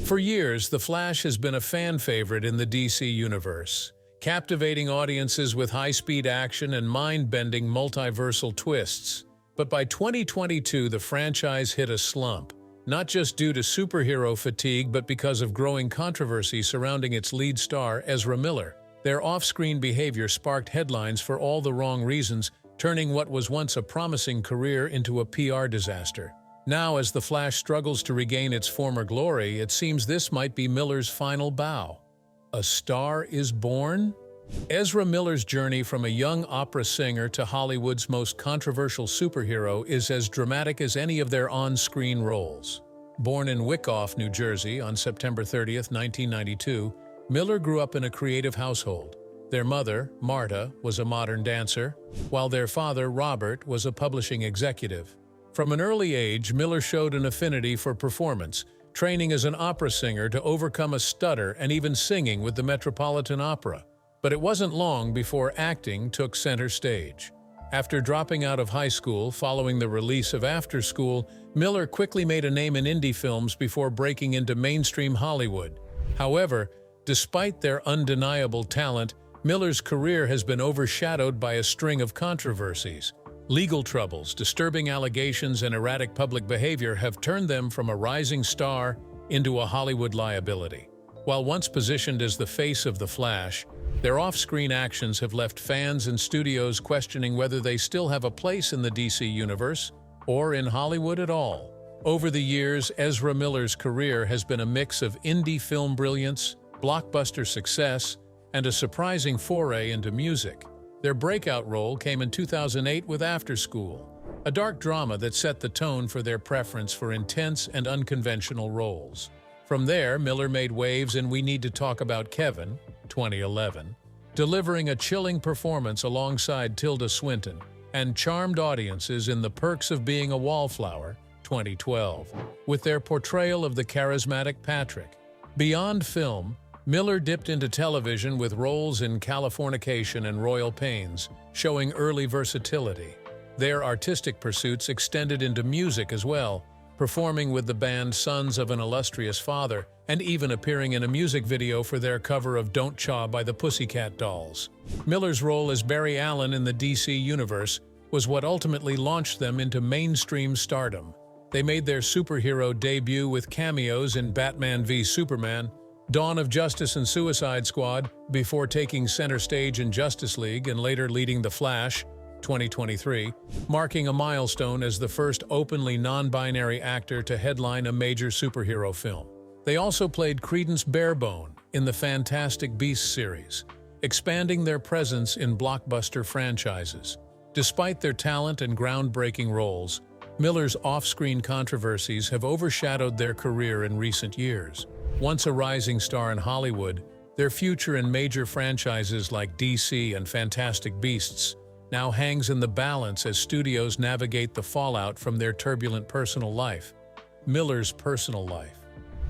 For years, The Flash has been a fan favorite in the DC universe, captivating audiences with high-speed action and mind-bending multiversal twists. But by 2022, the franchise hit a slump, not just due to superhero fatigue but because of growing controversy surrounding its lead star, Ezra Miller. Their off-screen behavior sparked headlines for all the wrong reasons, turning what was once a promising career into a PR disaster. Now, as The Flash struggles to regain its former glory, it seems this might be Miller's final bow. A star is born? Ezra Miller's journey from a young opera singer to Hollywood's most controversial superhero is as dramatic as any of their on-screen roles. Born in Wyckoff, New Jersey on September 30, 1992, Miller grew up in a creative household. Their mother, Marta, was a modern dancer, while their father, Robert, was a publishing executive. From an early age, Miller showed an affinity for performance, training as an opera singer to overcome a stutter and even singing with the Metropolitan Opera. But it wasn't long before acting took center stage. After dropping out of high school following the release of After School, Miller quickly made a name in indie films before breaking into mainstream Hollywood. However, despite their undeniable talent, Miller's career has been overshadowed by a string of controversies. Legal troubles, disturbing allegations, and erratic public behavior have turned them from a rising star into a Hollywood liability. While once positioned as the face of The Flash, their off-screen actions have left fans and studios questioning whether they still have a place in the DC universe or in Hollywood at all. Over the years, Ezra Miller's career has been a mix of indie film brilliance, blockbuster success, and a surprising foray into music. Their breakout role came in 2008 with After School, a dark drama that set the tone for their preference for intense and unconventional roles. From there, Miller made waves in We Need to Talk About Kevin, 2011, delivering a chilling performance alongside Tilda Swinton, and charmed audiences in The Perks of Being a Wallflower, 2012, with their portrayal of the charismatic Patrick. Beyond film, Miller dipped into television with roles in Californication and Royal Pains, showing early versatility. Their artistic pursuits extended into music as well, performing with the band Sons of an Illustrious Father, and even appearing in a music video for their cover of Don't Cha by the Pussycat Dolls. Miller's role as Barry Allen in the DC Universe was what ultimately launched them into mainstream stardom. They made their superhero debut with cameos in Batman v Superman, Dawn of Justice and Suicide Squad, before taking center stage in Justice League and later leading The Flash, 2023, marking a milestone as the first openly non-binary actor to headline a major superhero film. They also played Credence Barebone in the Fantastic Beasts series, expanding their presence in blockbuster franchises. Despite their talent and groundbreaking roles, Miller's off-screen controversies have overshadowed their career in recent years. Once a rising star in Hollywood, their future in major franchises like DC and Fantastic Beasts now hangs in the balance as studios navigate the fallout from their turbulent personal life. Miller's personal life.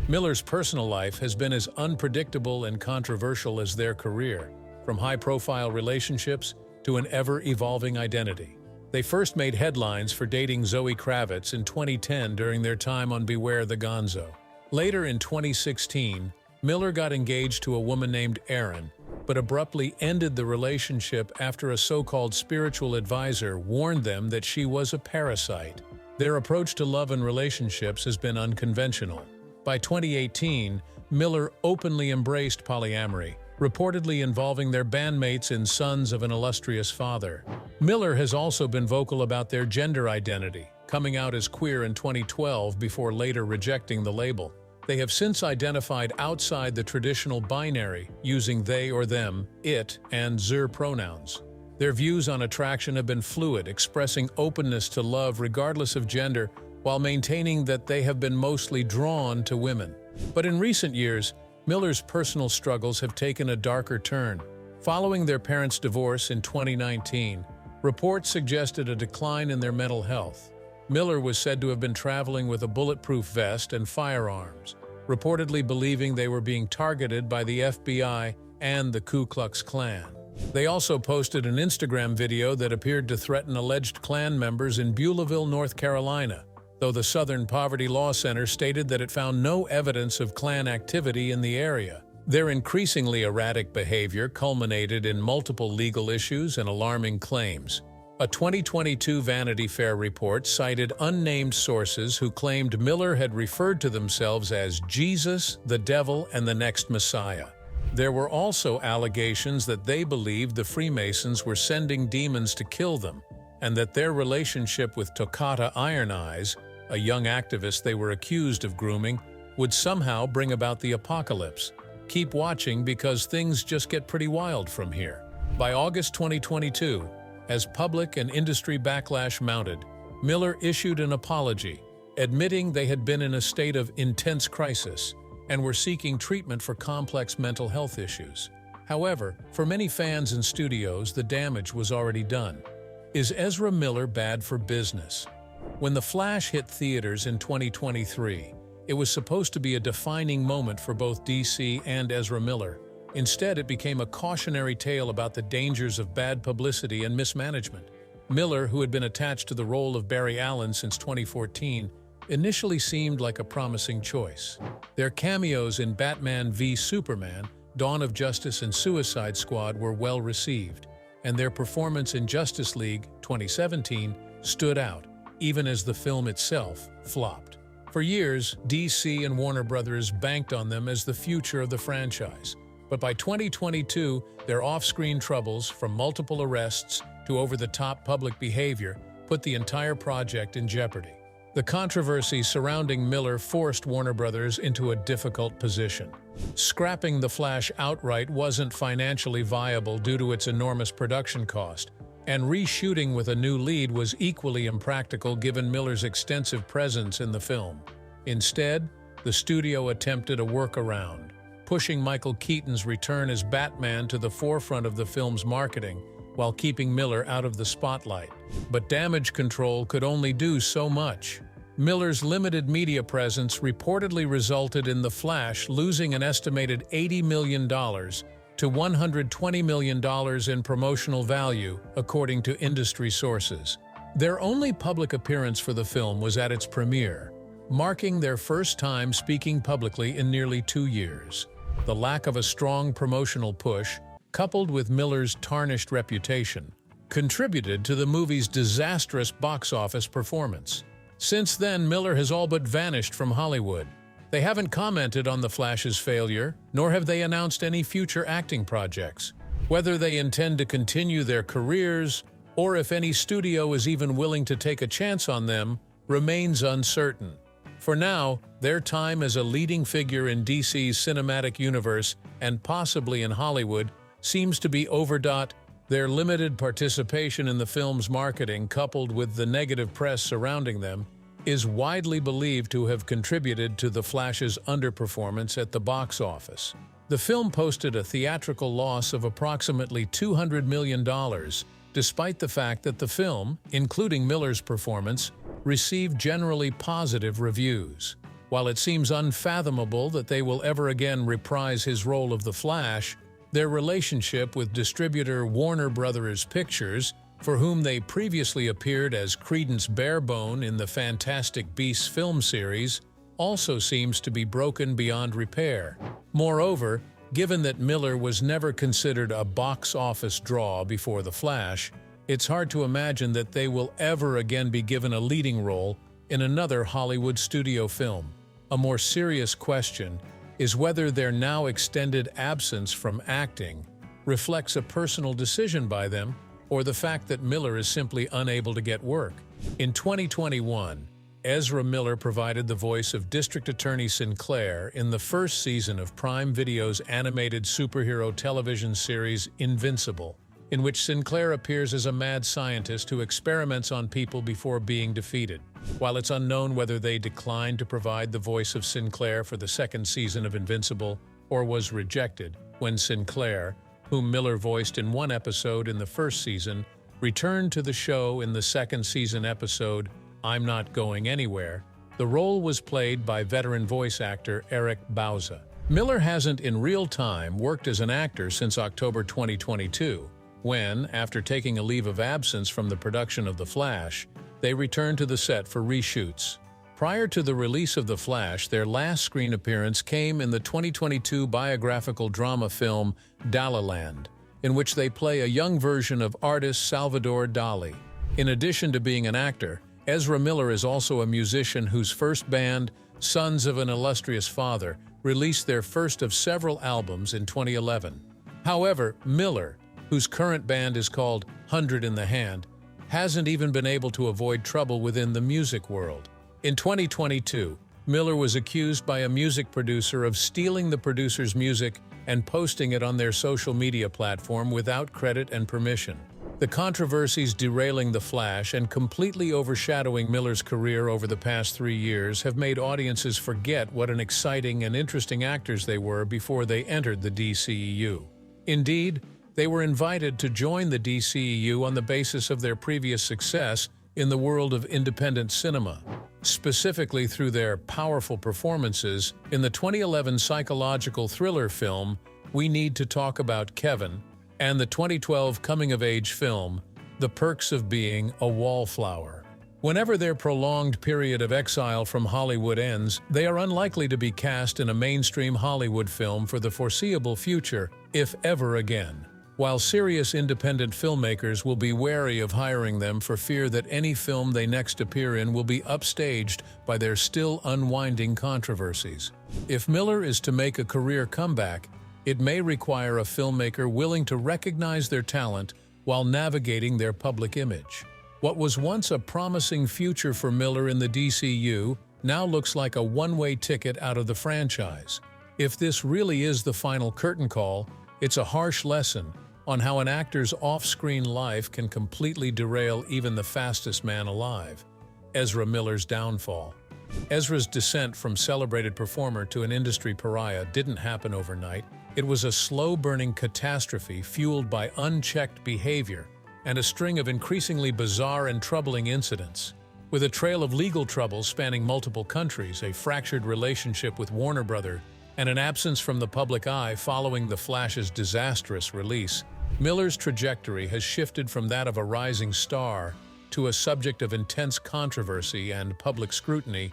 Miller's personal life has been as unpredictable and controversial as their career, from high-profile relationships to an ever-evolving identity. They first made headlines for dating Zoe Kravitz in 2010 during their time on Beware the Gonzo. Later in 2016, Miller got engaged to a woman named Erin, but abruptly ended the relationship after a so-called spiritual advisor warned them that she was a parasite. Their approach to love and relationships has been unconventional. By 2018, Miller openly embraced polyamory, reportedly involving their bandmates in Sons of an Illustrious Father. Miller has also been vocal about their gender identity, coming out as queer in 2012 before later rejecting the label. They have since identified outside the traditional binary, using they or them, it, and zer pronouns. Their views on attraction have been fluid, expressing openness to love regardless of gender, while maintaining that they have been mostly drawn to women. But in recent years, Miller's personal struggles have taken a darker turn. Following their parents' divorce in 2019, reports suggested a decline in their mental health. Miller was said to have been traveling with a bulletproof vest and firearms, reportedly believing they were being targeted by the FBI and the Ku Klux Klan. They also posted an Instagram video that appeared to threaten alleged Klan members in Beulahville, North Carolina, though the Southern Poverty Law Center stated that it found no evidence of Klan activity in the area. Their increasingly erratic behavior culminated in multiple legal issues and alarming claims. A 2022 Vanity Fair report cited unnamed sources who claimed Miller had referred to themselves as Jesus, the Devil, and the next Messiah. There were also allegations that they believed the Freemasons were sending demons to kill them, and that their relationship with Toccata Iron Eyes, a young activist they were accused of grooming, would somehow bring about the apocalypse. Keep watching because things just get pretty wild from here. By August 2022, as public and industry backlash mounted, Miller issued an apology, admitting they had been in a state of intense crisis and were seeking treatment for complex mental health issues. However, for many fans and studios, the damage was already done. Is Ezra Miller bad for business? When The Flash hit theaters in 2023, it was supposed to be a defining moment for both DC and Ezra Miller. Instead, it became a cautionary tale about the dangers of bad publicity and mismanagement. Miller, who had been attached to the role of Barry Allen since 2014, initially seemed like a promising choice. Their cameos in Batman v Superman, Dawn of Justice, and Suicide Squad were well received, and their performance in Justice League 2017 stood out, even as the film itself flopped. For years, DC and Warner Brothers banked on them as the future of the franchise. But by 2022, their off-screen troubles, from multiple arrests to over-the-top public behavior, put the entire project in jeopardy. The controversy surrounding Miller forced Warner Brothers into a difficult position. Scrapping The Flash outright wasn't financially viable due to its enormous production cost, and reshooting with a new lead was equally impractical given Miller's extensive presence in the film. Instead, the studio attempted a workaround, pushing Michael Keaton's return as Batman to the forefront of the film's marketing, while keeping Miller out of the spotlight. But damage control could only do so much. Miller's limited media presence reportedly resulted in The Flash losing an estimated $80 million to $120 million in promotional value, according to industry sources. Their only public appearance for the film was at its premiere, marking their first time speaking publicly in nearly 2 years. The lack of a strong promotional push, coupled with Miller's tarnished reputation, contributed to the movie's disastrous box office performance. Since then, Miller has all but vanished from Hollywood. They haven't commented on The Flash's failure, nor have they announced any future acting projects. Whether they intend to continue their careers, or if any studio is even willing to take a chance on them, remains uncertain. For now, their time as a leading figure in DC's cinematic universe, and possibly in Hollywood, seems to be over. Their limited participation in the film's marketing, coupled with the negative press surrounding them, is widely believed to have contributed to The Flash's underperformance at the box office. The film posted a theatrical loss of approximately $200 million, despite the fact that the film, including Miller's performance, received generally positive reviews. While it seems unfathomable that they will ever again reprise his role of the Flash, their relationship with distributor Warner Brothers Pictures, for whom they previously appeared as Credence Barebone in the Fantastic Beasts film series, also seems to be broken beyond repair. Moreover, given that Miller was never considered a box office draw before The Flash, it's hard to imagine that they will ever again be given a leading role in another Hollywood studio film. A more serious question is whether their now extended absence from acting reflects a personal decision by them, or the fact that Miller is simply unable to get work. In 2021, Ezra Miller provided the voice of District Attorney Sinclair in the first season of Prime Video's animated superhero television series Invincible, in which Sinclair appears as a mad scientist who experiments on people before being defeated. While it's unknown whether they declined to provide the voice of Sinclair for the second season of Invincible, or was rejected when Sinclair, whom Miller voiced in one episode in the first season, returned to the show in the second season episode I'm Not Going Anywhere, the role was played by veteran voice actor Eric Bauza. Miller hasn't in real time worked as an actor since October 2022, when, after taking a leave of absence from the production of The Flash, they returned to the set for reshoots. Prior to the release of The Flash, their last screen appearance came in the 2022 biographical drama film Daliland, in which they play a young version of artist Salvador Dali. In addition to being an actor, Ezra Miller is also a musician whose first band, Sons of an Illustrious Father, released their first of several albums in 2011. However, Miller, whose current band is called 100 in the Hand, hasn't even been able to avoid trouble within the music world. In 2022, Miller was accused by a music producer of stealing the producer's music and posting it on their social media platform without credit and permission. The controversies derailing The Flash and completely overshadowing Miller's career over the past 3 years have made audiences forget what an exciting and interesting actors they were before they entered the DCEU. Indeed, they were invited to join the DCEU on the basis of their previous success in the world of independent cinema, specifically through their powerful performances in the 2011 psychological thriller film We Need to Talk About Kevin and the 2012 coming-of-age film The Perks of Being a Wallflower. Whenever their prolonged period of exile from Hollywood ends, they are unlikely to be cast in a mainstream Hollywood film for the foreseeable future, if ever again. While serious independent filmmakers will be wary of hiring them for fear that any film they next appear in will be upstaged by their still unwinding controversies. If Miller is to make a career comeback, it may require a filmmaker willing to recognize their talent while navigating their public image. What was once a promising future for Miller in the DCU now looks like a one-way ticket out of the franchise. If this really is the final curtain call, it's a harsh lesson on how an actor's off-screen life can completely derail even the fastest man alive. Ezra Miller's downfall. Ezra's descent from celebrated performer to an industry pariah didn't happen overnight. It was a slow-burning catastrophe fueled by unchecked behavior and a string of increasingly bizarre and troubling incidents. With a trail of legal troubles spanning multiple countries, a fractured relationship with Warner Brothers, and an absence from the public eye following The Flash's disastrous release, Miller's trajectory has shifted from that of a rising star to a subject of intense controversy and public scrutiny.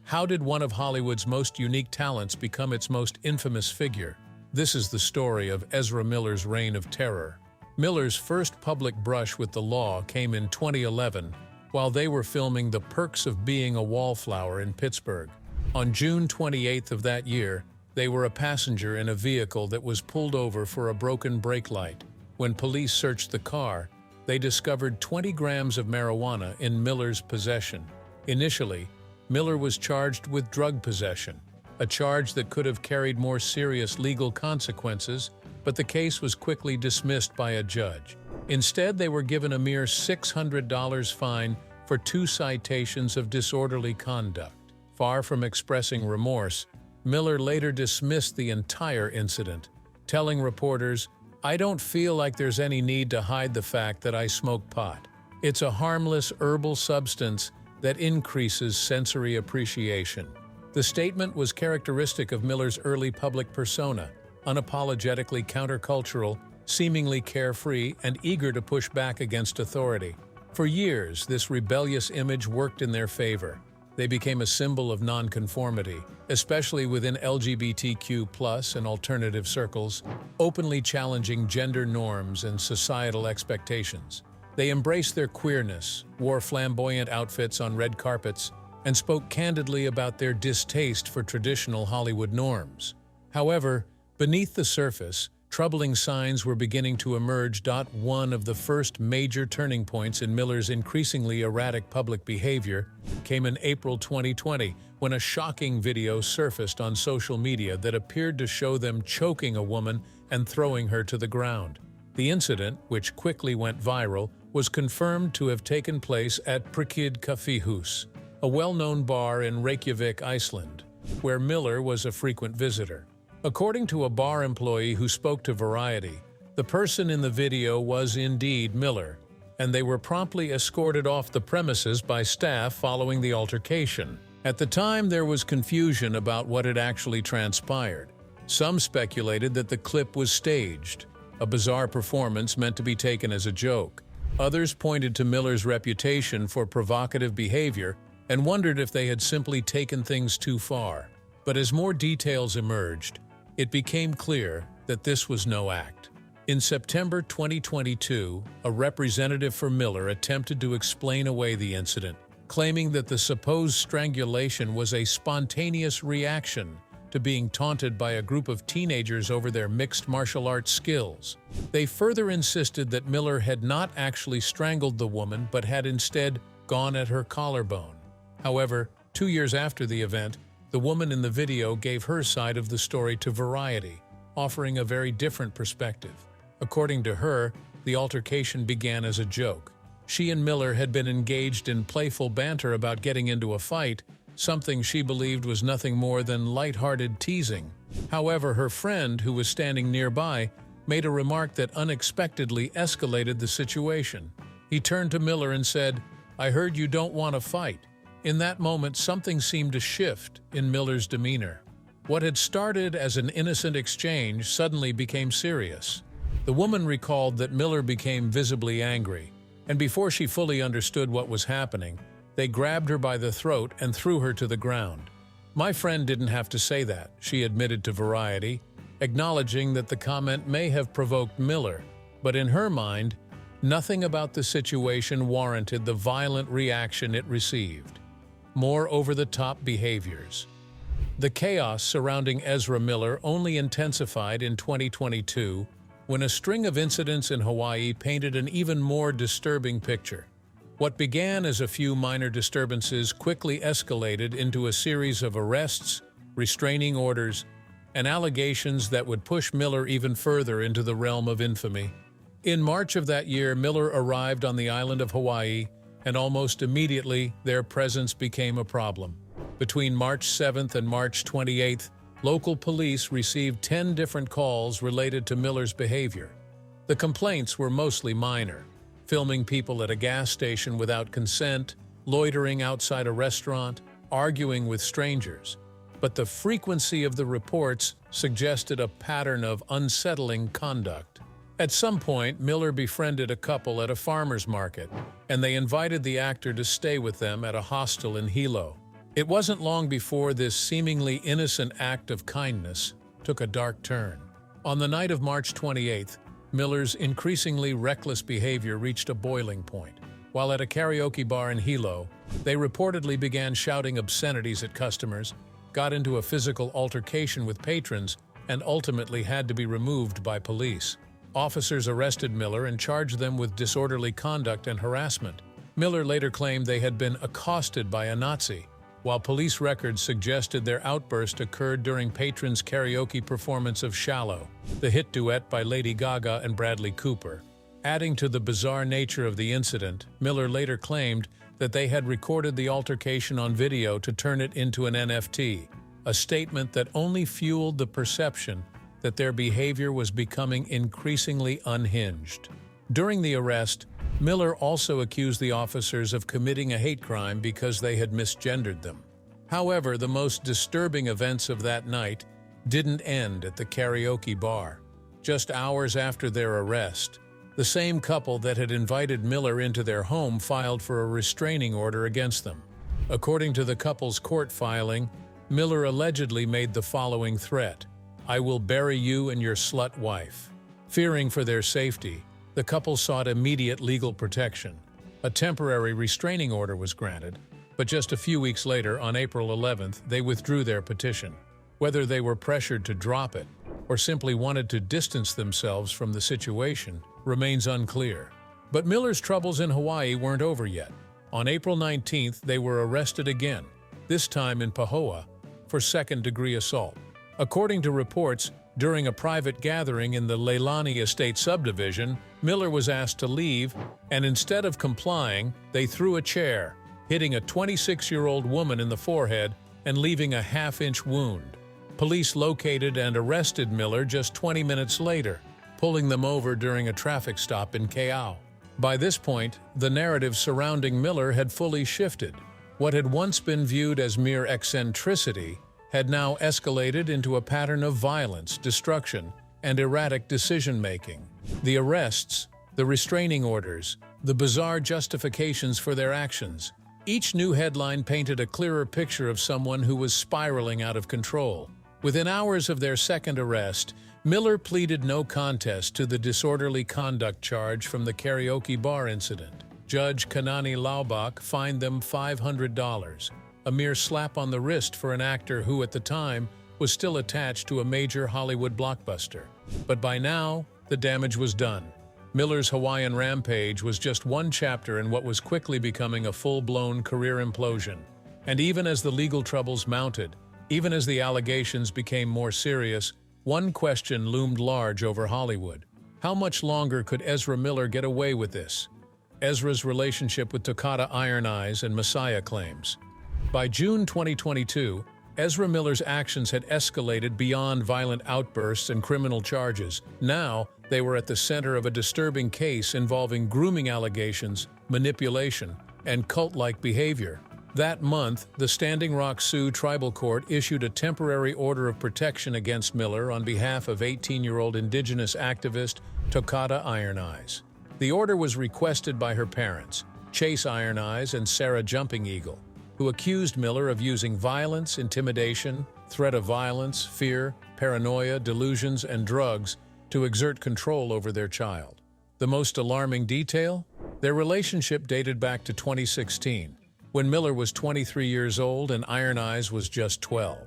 How did one of Hollywood's most unique talents become its most infamous figure? This is the story of Ezra Miller's reign of terror. Miller's first public brush with the law came in 2011, while they were filming The Perks of Being a Wallflower in Pittsburgh. On June 28th of that year, they were a passenger in a vehicle that was pulled over for a broken brake light. When police searched the car, they discovered 20 grams of marijuana in Miller's possession. Initially, Miller was charged with drug possession, a charge that could have carried more serious legal consequences, but the case was quickly dismissed by a judge. Instead, they were given a mere $600 fine for 2 citations of disorderly conduct. Far from expressing remorse, Miller later dismissed the entire incident, telling reporters, "I don't feel like there's any need to hide the fact that I smoke pot. It's a harmless herbal substance that increases sensory appreciation." The statement was characteristic of Miller's early public persona, unapologetically countercultural, seemingly carefree, and eager to push back against authority. For years, this rebellious image worked in their favor. They became a symbol of nonconformity, especially within LGBTQ+ and alternative circles, openly challenging gender norms and societal expectations. They embraced their queerness, wore flamboyant outfits on red carpets, and spoke candidly about their distaste for traditional Hollywood norms. However, beneath the surface, troubling signs were beginning to emerge. One of the first major turning points in Miller's increasingly erratic public behavior came in April 2020, when a shocking video surfaced on social media that appeared to show them choking a woman and throwing her to the ground. The incident, which quickly went viral, was confirmed to have taken place at Prikid Kaffihus, a well-known bar in Reykjavik, Iceland, where Miller was a frequent visitor. According to a bar employee who spoke to Variety, the person in the video was indeed Miller, and they were promptly escorted off the premises by staff following the altercation. At the time, there was confusion about what had actually transpired. Some speculated that the clip was staged, a bizarre performance meant to be taken as a joke. Others pointed to Miller's reputation for provocative behavior and wondered if they had simply taken things too far. But as more details emerged, it became clear that this was no act. In September 2022, a representative for Miller attempted to explain away the incident, claiming that the supposed strangulation was a spontaneous reaction to being taunted by a group of teenagers over their mixed martial arts skills. They further insisted that Miller had not actually strangled the woman but had instead gone at her collarbone. However, 2 years after the event, the woman in the video gave her side of the story to Variety, offering a very different perspective. According to her, the altercation began as a joke. She and Miller had been engaged in playful banter about getting into a fight, something she believed was nothing more than lighthearted teasing. However, her friend, who was standing nearby, made a remark that unexpectedly escalated the situation. He turned to Miller and said, "I heard you don't want to fight." In that moment, something seemed to shift in Miller's demeanor. What had started as an innocent exchange suddenly became serious. The woman recalled that Miller became visibly angry, and before she fully understood what was happening, they grabbed her by the throat and threw her to the ground. "My friend didn't have to say that," she admitted to Variety, acknowledging that the comment may have provoked Miller, but in her mind, nothing about the situation warranted the violent reaction it received. More over-the-top behaviors. The chaos surrounding Ezra Miller only intensified in 2022 when a string of incidents in Hawaii painted an even more disturbing picture. What began as a few minor disturbances quickly escalated into a series of arrests, restraining orders, and allegations that would push Miller even further into the realm of infamy. In March of that year, Miller arrived on the island of Hawaii, and almost immediately their presence became a problem. Between March 7th and March 28th, local police received 10 different calls related to Miller's behavior. The complaints were mostly minor: filming people at a gas station without consent, loitering outside a restaurant, arguing with strangers. But the frequency of the reports suggested a pattern of unsettling conduct. At some point, Miller befriended a couple at a farmer's market, and they invited the actor to stay with them at a hostel in Hilo. It wasn't long before this seemingly innocent act of kindness took a dark turn. On the night of March 28th, Miller's increasingly reckless behavior reached a boiling point. While at a karaoke bar in Hilo, they reportedly began shouting obscenities at customers, got into a physical altercation with patrons, and ultimately had to be removed by police. Officers arrested Miller and charged them with disorderly conduct and harassment. Miller later claimed they had been accosted by a Nazi, while police records suggested their outburst occurred during patrons' karaoke performance of Shallow, the hit duet by Lady Gaga and Bradley Cooper. Adding to the bizarre nature of the incident, Miller later claimed that they had recorded the altercation on video to turn it into an NFT, a statement that only fueled the perception that their behavior was becoming increasingly unhinged. During the arrest, Miller also accused the officers of committing a hate crime because they had misgendered them. However, the most disturbing events of that night didn't end at the karaoke bar. Just hours after their arrest, the same couple that had invited Miller into their home filed for a restraining order against them. According to the couple's court filing, Miller allegedly made the following threat: "I will bury you and your slut wife." Fearing for their safety, the couple sought immediate legal protection. A temporary restraining order was granted, but just a few weeks later, on April 11th, they withdrew their petition. Whether they were pressured to drop it or simply wanted to distance themselves from the situation remains unclear. But Miller's troubles in Hawaii weren't over yet. On April 19th, they were arrested again, this time in Pahoa, for second-degree assault. According to reports, during a private gathering in the Leilani Estate subdivision, Miller was asked to leave, and instead of complying, they threw a chair, hitting a 26-year-old woman in the forehead and leaving a half-inch wound. Police located and arrested Miller just 20 minutes later, pulling them over during a traffic stop in Keau. By this point, the narrative surrounding Miller had fully shifted. What had once been viewed as mere eccentricity had now escalated into a pattern of violence, destruction, and erratic decision-making. The arrests, the restraining orders, the bizarre justifications for their actions, Each new headline painted a clearer picture of someone who was spiraling out of control. Within hours of their second arrest, Miller pleaded no contest to the disorderly conduct charge from the karaoke bar incident. Judge Kanani Laubach fined them $500, a mere slap on the wrist for an actor who, at the time, was still attached to a major Hollywood blockbuster. But by now, the damage was done. Miller's Hawaiian rampage was just one chapter in what was quickly becoming a full-blown career implosion. And even as the legal troubles mounted, even as the allegations became more serious, one question loomed large over Hollywood. How much longer could Ezra Miller get away with this? Ezra's relationship with Toccata Iron Eyes and Messiah claims. By June 2022, Ezra Miller's actions had escalated beyond violent outbursts and criminal charges. Now, they were at the center of a disturbing case involving grooming allegations, manipulation, and cult-like behavior. That month, the Standing Rock Sioux Tribal Court issued a temporary order of protection against Miller on behalf of 18-year-old Indigenous activist Toccata Iron Eyes. The order was requested by her parents, Chase Iron Eyes and Sarah Jumping Eagle, who accused Miller of using violence, intimidation, threat of violence, fear, paranoia, delusions, and drugs to exert control over their child. The most alarming detail? Their relationship dated back to 2016, when Miller was 23 years old and Iron Eyes was just 12.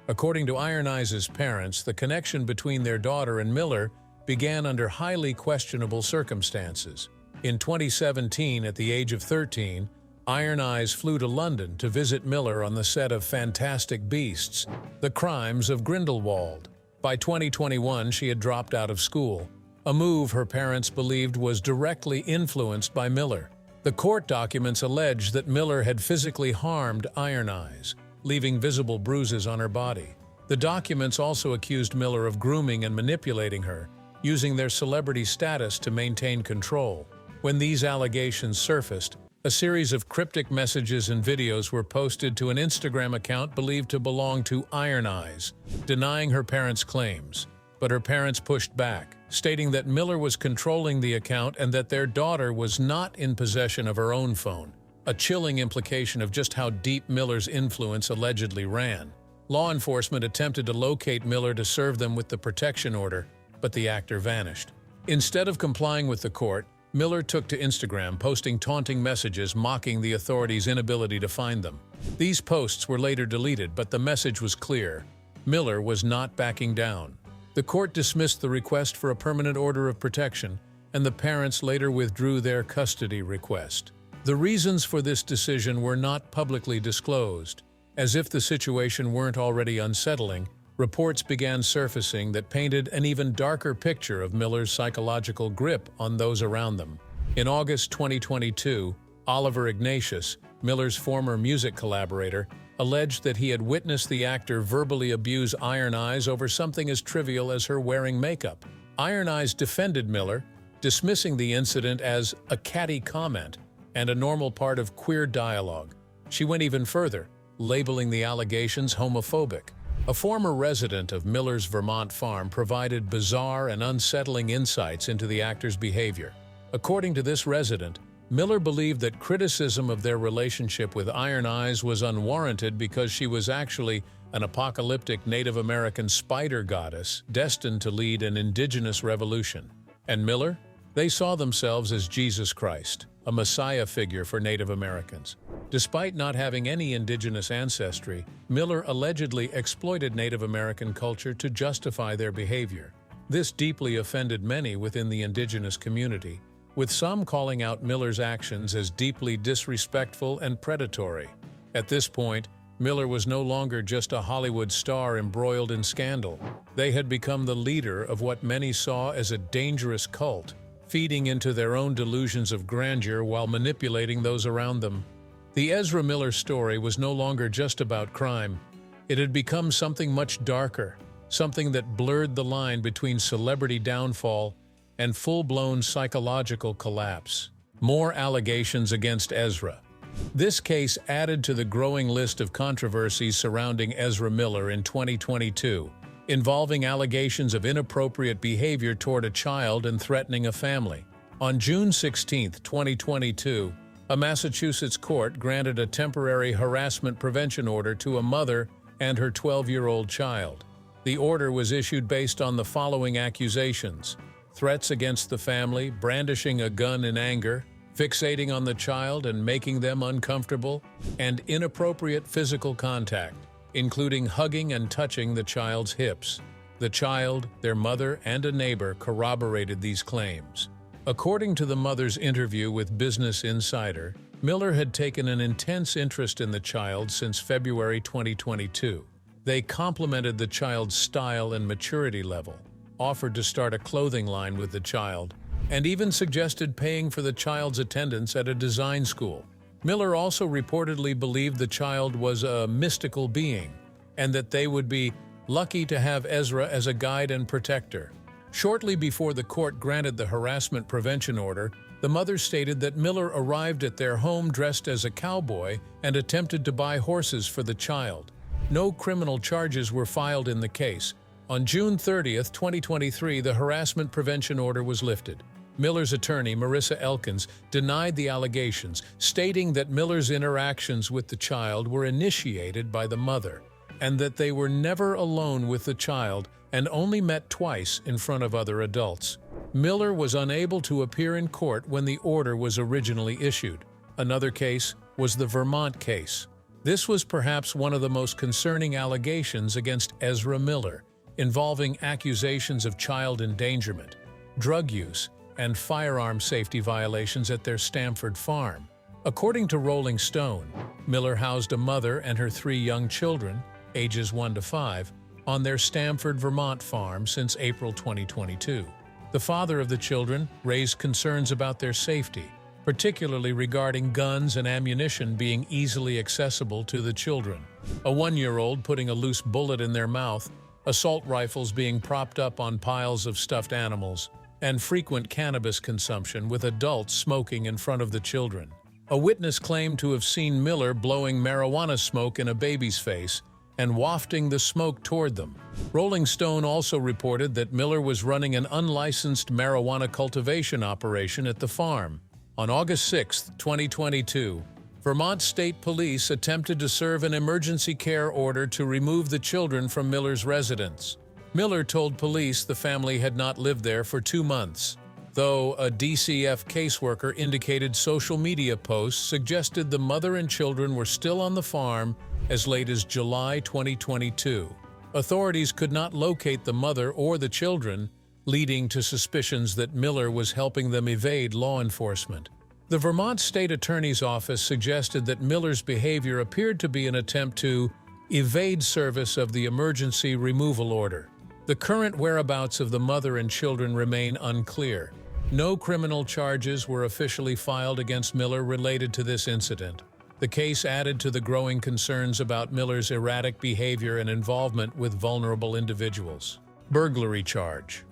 According to Iron Eyes' parents, the connection between their daughter and Miller began under highly questionable circumstances. In 2017, at the age of 13, Iron Eyes flew to London to visit Miller on the set of Fantastic Beasts: The Crimes of Grindelwald. By 2021, she had dropped out of school, a move her parents believed was directly influenced by Miller. The court documents allege that Miller had physically harmed Iron Eyes, leaving visible bruises on her body. The documents also accused Miller of grooming and manipulating her, using their celebrity status to maintain control. When these allegations surfaced, a series of cryptic messages and videos were posted to an Instagram account believed to belong to Iron Eyes, denying her parents' claims. But her parents pushed back, stating that Miller was controlling the account and that their daughter was not in possession of her own phone, a chilling implication of just how deep Miller's influence allegedly ran. Law enforcement attempted to locate Miller to serve them with the protection order, but the actor vanished. Instead of complying with the court, Miller took to Instagram, posting taunting messages mocking the authorities' inability to find them. These posts were later deleted, but the message was clear: Miller was not backing down. The court dismissed the request for a permanent order of protection, and the parents later withdrew their custody request. The reasons for this decision were not publicly disclosed. As if the situation weren't already unsettling, reports began surfacing that painted an even darker picture of Miller's psychological grip on those around them. In August 2022, Oliver Ignatius, Miller's former music collaborator, alleged that he had witnessed the actor verbally abuse Iron Eyes over something as trivial as her wearing makeup. Iron Eyes defended Miller, dismissing the incident as a catty comment and a normal part of queer dialogue. She went even further, labeling the allegations homophobic. A former resident of Miller's Vermont farm provided bizarre and unsettling insights into the actor's behavior. According to this resident, Miller believed that criticism of their relationship with Iron Eyes was unwarranted because she was actually an apocalyptic Native American spider goddess destined to lead an indigenous revolution. And Miller? They saw themselves as Jesus Christ, a Messiah figure for Native Americans. Despite not having any indigenous ancestry, Miller allegedly exploited Native American culture to justify their behavior. This deeply offended many within the indigenous community, with some calling out Miller's actions as deeply disrespectful and predatory. At this point, Miller was no longer just a Hollywood star embroiled in scandal. They had become the leader of what many saw as a dangerous cult, feeding into their own delusions of grandeur while manipulating those around them. The Ezra Miller story was no longer just about crime. It had become something much darker, something that blurred the line between celebrity downfall and full-blown psychological collapse. More allegations against Ezra. This case added to the growing list of controversies surrounding Ezra Miller in 2022, involving allegations of inappropriate behavior toward a child and threatening a family. On June 16, 2022, A Massachusetts court granted a temporary harassment prevention order to a mother and her 12-year-old child. The order was issued based on the following accusations: threats against the family, brandishing a gun in anger, fixating on the child and making them uncomfortable, and inappropriate physical contact, including hugging and touching the child's hips. The child, their mother, and a neighbor corroborated these claims. According to the mother's interview with Business Insider, Miller had taken an intense interest in the child since February 2022. They complimented the child's style and maturity level, offered to start a clothing line with the child, and even suggested paying for the child's attendance at a design school. Miller also reportedly believed the child was a mystical being, and that they would be lucky to have Ezra as a guide and protector. Shortly before the court granted the harassment prevention order, the mother stated that Miller arrived at their home dressed as a cowboy and attempted to buy horses for the child. No criminal charges were filed in the case. On June 30, 2023, the harassment prevention order was lifted. Miller's attorney, Marissa Elkins, denied the allegations, stating that Miller's interactions with the child were initiated by the mother, and that they were never alone with the child and only met twice in front of other adults. Miller was unable to appear in court when the order was originally issued. Another case was the Vermont case. This was perhaps one of the most concerning allegations against Ezra Miller, involving accusations of child endangerment, drug use, and firearm safety violations at their Stamford farm. According to Rolling Stone, Miller housed a mother and her 3 young children, ages 1 to 5, on their Stamford, Vermont farm since April 2022. The father of the children raised concerns about their safety, particularly regarding guns and ammunition being easily accessible to the children. A 1-year-old putting a loose bullet in their mouth, assault rifles being propped up on piles of stuffed animals, and frequent cannabis consumption with adults smoking in front of the children. A witness claimed to have seen Miller blowing marijuana smoke in a baby's face and wafting the smoke toward them. Rolling Stone also reported that Miller was running an unlicensed marijuana cultivation operation at the farm. On August 6, 2022, Vermont State Police attempted to serve an emergency care order to remove the children from Miller's residence. Miller told police the family had not lived there for 2 months, though a DCF caseworker indicated social media posts suggested the mother and children were still on the farm as late as July 2022. Authorities could not locate the mother or the children, leading to suspicions that Miller was helping them evade law enforcement. The Vermont State Attorney's Office suggested that Miller's behavior appeared to be an attempt to evade service of the emergency removal order. The current whereabouts of the mother and children remain unclear. No criminal charges were officially filed against Miller related to this incident. The case added to the growing concerns about Miller's erratic behavior and involvement with vulnerable individuals. Burglary charge.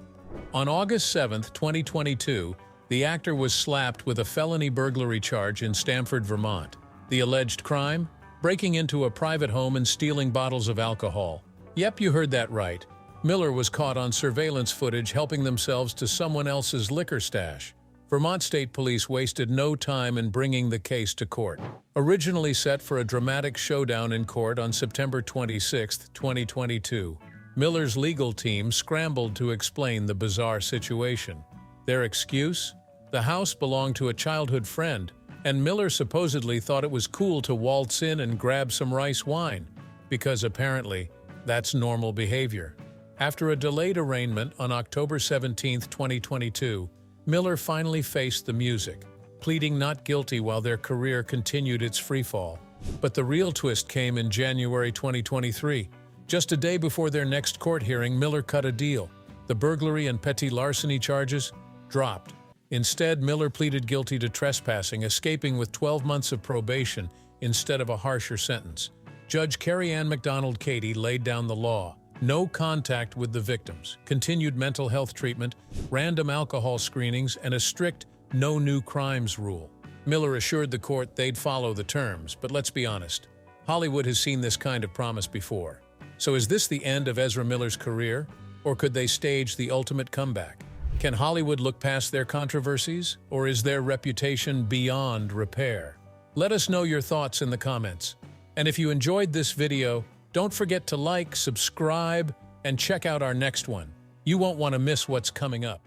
On August 7, 2022, the actor was slapped with a felony burglary charge in Stamford, Vermont. The alleged crime? Breaking into a private home and stealing bottles of alcohol. Yep, you heard that right. Miller was caught on surveillance footage helping themselves to someone else's liquor stash. Vermont State Police wasted no time in bringing the case to court. Originally set for a dramatic showdown in court on September 26, 2022, Miller's legal team scrambled to explain the bizarre situation. Their excuse? The house belonged to a childhood friend, and Miller supposedly thought it was cool to waltz in and grab some rice wine, because apparently that's normal behavior. After a delayed arraignment on October 17, 2022, Miller finally faced the music, pleading not guilty while their career continued its freefall. But the real twist came in January 2023. Just a day before their next court hearing, Miller cut a deal. The burglary and petty larceny charges dropped. Instead, Miller pleaded guilty to trespassing, escaping with 12 months of probation instead of a harsher sentence. Judge Carrie Ann McDonald Katie laid down the law. No contact with the victims, continued mental health treatment, random alcohol screenings, and a strict no new crimes rule. Miller assured the court they'd follow the terms, but let's be honest, Hollywood has seen this kind of promise before. So is this the end of Ezra Miller's career, or could they stage the ultimate comeback? Can Hollywood look past their controversies, or is their reputation beyond repair? Let us know your thoughts in the comments. And if you enjoyed this video, don't forget to like, subscribe, and check out our next one. You won't want to miss what's coming up.